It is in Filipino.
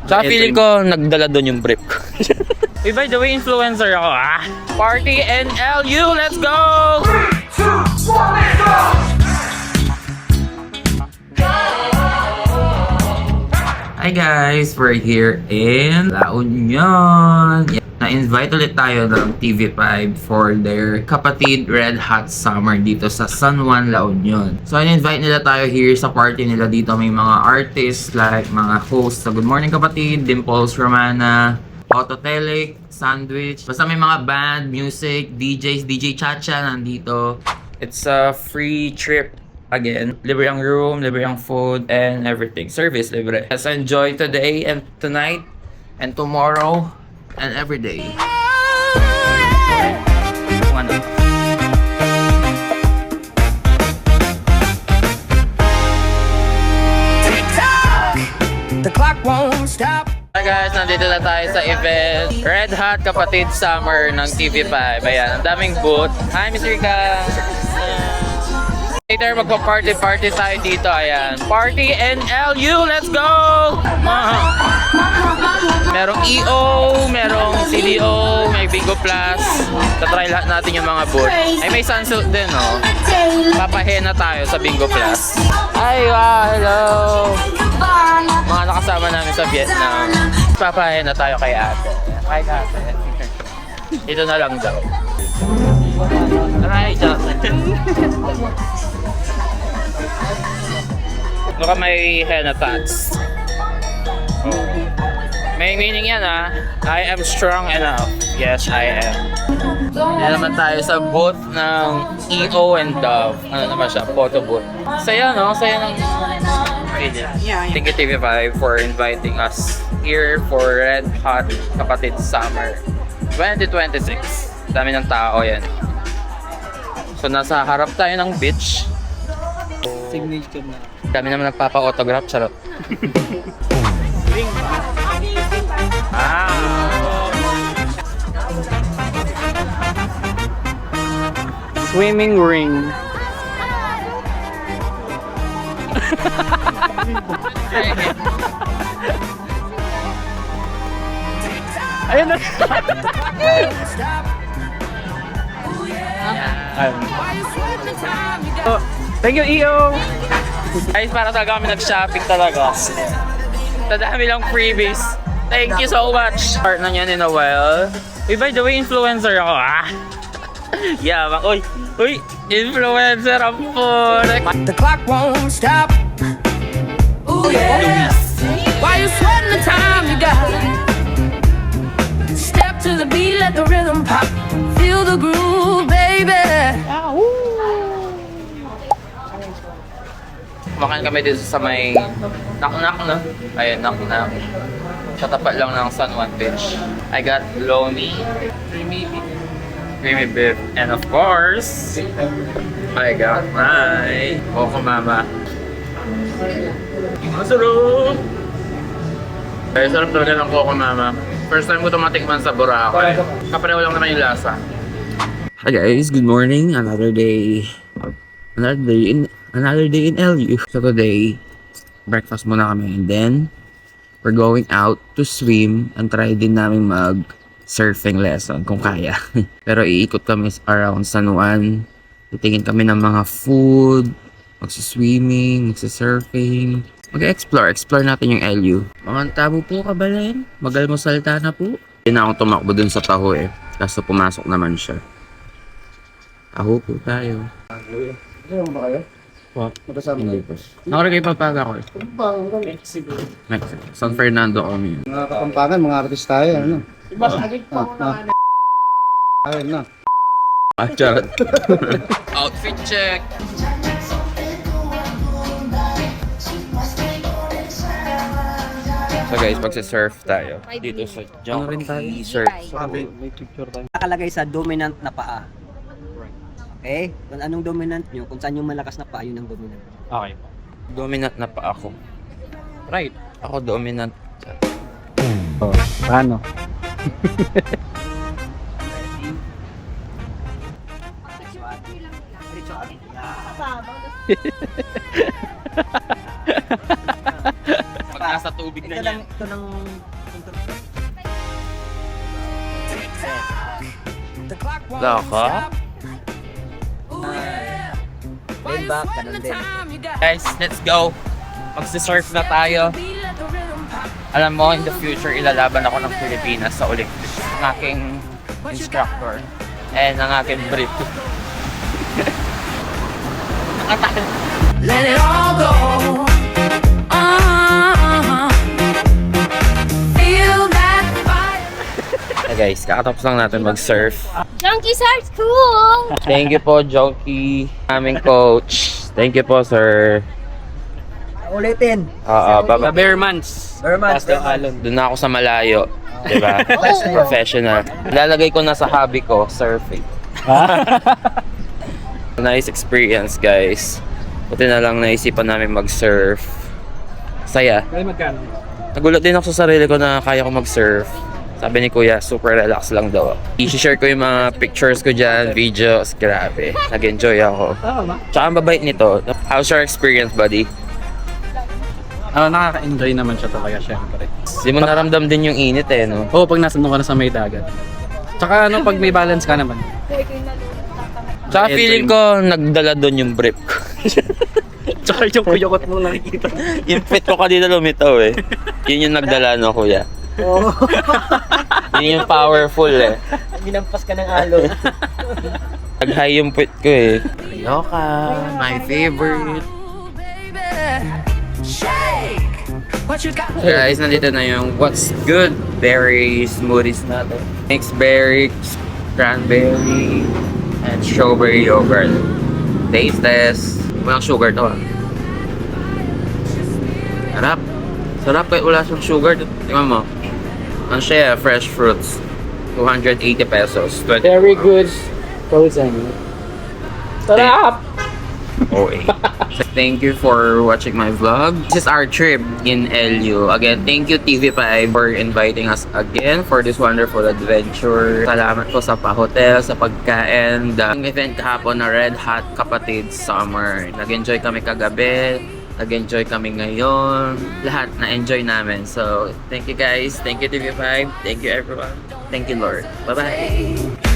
Tsaka feeling ko nagdala doon yung brief ko. Hey, by the way, influencer ako Party NLU, let's go! 3, 2, 1, let's go! Hi guys, we're here in La Union. Na-invite ulit tayo ng TV5 for their kapatid Red Hot Summer dito sa San Juan, La Union. So, in-invite nila tayo here sa party nila dito. May mga artists like mga hosts sa Good Morning Kapatid, Dimples Romana, Autotelic, Sandwich. Basta may mga band, music, DJs, DJ Chacha nandito. It's a free trip. Again, libre ang room, libre ang food, and everything. Service, libre. Let's enjoy today and tonight and tomorrow and every day. Ano? The clock won't stop. Hi guys, nandito na tayo sa event Red Hot Kapatid Summer ng TV5. Ayan, ang daming booth. Hi, Miss Rika! Later, magpa-party tayo dito. Ayan. Party NLU, let's go! Merong EO, merong CDO, may Bingo Plus. Tatry lahat natin yung mga booth. Ay, may sunsilk din, no? Papahena tayo sa Bingo Plus. Ay, wow, hello! Mga nakasama namin sa Vietnam. Papahena tayo kay ate. Hi, ate. Ito na lang daw. Hi, Justin. Baka may henna tats. May meaning yan I am strong enough. Yes, I am. Yan naman tayo sa booth ng EO and Dove. Ano naman siya? Photo booth. Saya, no? Saya ng video. Thank you TV5 for inviting us here for Red Hot Kapatid Summer 2026. Dami ng tao yan. So nasa harap tayo ng beach. Signature na. Dami naman nagpapa-autograph, charot. Swimming ring. Ayun na. Oh, thank you, EO. Guys, para talaga kami nag-shopping talaga. Tadami lang freebies. Thank you so much. Part na yan in a while. Uy, by the way, influencer ako Yabang. Uy, influencer ang po. The clock won't stop. Ooh, yes. Why you sweating the time you got? Step to the beat, let the rhythm pop. Feel the groove, baby. Kumakain kami dito sa may knock-knock, no? Ayun, knock-knock. Sa tapat lang ng San Juan Beach. I got lomi, creamy beef, and of course, I got my Coco Mama. Masarap! Ay, sarap talaga ng Coco Mama. First time ko ito matikman sa Boracay. Kapareho lang naman yung lasa. Hi guys, good morning. Another day in LU. So today, breakfast muna kami and then we're going out to swim and try din namin mag surfing lesson kung kaya. Pero iikot kami around San Juan. Titingin kami ng mga food, magsa-swimming, magsa-surfing, mag-explore natin yung LU. Mga tabo po kabalin, magalmosalta na po. Hindi na akong tumakbo dun sa taho kaso pumasok naman siya. Taho po tayo. Ano ba kayo? Magkasama Hindi po. Nakalagay pa paga ko Mexico. Mexico. San Fernando kami. Mga Kapampangan, mga artist tayo, ano? Mas agad pa ako ayun na. Charot. Outfit check. So guys, magsa-surf tayo. Dito sa jump rin tayo. Surf. May picture tayo. Nakalagay sa dominant na paa. Okay? Kung anong dominant nyo, kung saan yung malakas na paa, yun ang dominant. Okay po. Dominant na pa ako. Right. Ako dominant. Oh, paano? nasa tubig na Ito yan. lang, ito lang. Loko? Lean back, ganun din. Guys, let's go. Magsisurf na tayo. Alam mo, in the future, ilalaban ako ng Pilipinas sa Olympics. Ang aking instructor and ang aking brief. Let it all go. Feel that fire. Hey guys, kakatapos lang natin mag-surf. Junkie Sar's cool! Thank you po, Jonky, aming coach. Thank you po, sir. Ulitin. Baba. Bearmans. Berman. Doon na ako sa malayo. Diba? Professional. Lalagay ko na sa hobby ko, surfing. Nice experience, guys. Buti na lang naisipan namin mag-surf. Saya. Ay, magkano? Nagulat din ako sa sarili ko na kaya ko mag-surf. Sabi ni Kuya, super relax lang daw. I-share ko yung mga pictures ko dyan, videos. Grabe. Nag-enjoy ako. Tama. Tsaka ang babait nito. How's your experience, buddy? Nakaka-enjoy naman siya talaga, syempre. Hindi mo naramdam din yung init eh, no? Oo, pag nasa ka na sa may dagat. Tsaka ano, pag may balance ka naman. Tsaka feeling ko, nagdala doon yung brief ko. Tsaka yung kuyukot mo nakikita. Yung fit ko kanina lumitaw eh. Yun yung nagdala, no, Kuya? Oo. Yun yung powerful eh. Minampas ka ng alon. Nag-high yung fit ko eh. Yoka, my favorite. Shake what you got. So guys, nandito na yung what's good berry smoothies natin. Mixed berry, cranberry, and strawberry yogurt. Taste test. Walang sugar to ah. Sarap. Sarap kahit wala siyang sugar. Tingnan mo. Ang siya, fresh fruits. 280 pesos. Very good frozen. Sarap! OA. Thank you for watching my vlog. This is our trip in LU. Again, thank you TV5 for inviting us again for this wonderful adventure. Salamat po sa pa-hotel, sa pagkain. Ang event kahapon na Red Hot Kapatid Summer. Nag-enjoy kami kagabi. Nag-enjoy kami ngayon. Lahat na-enjoy namin. So, thank you guys. Thank you TV5. Thank you everyone. Thank you Lord. Bye-bye.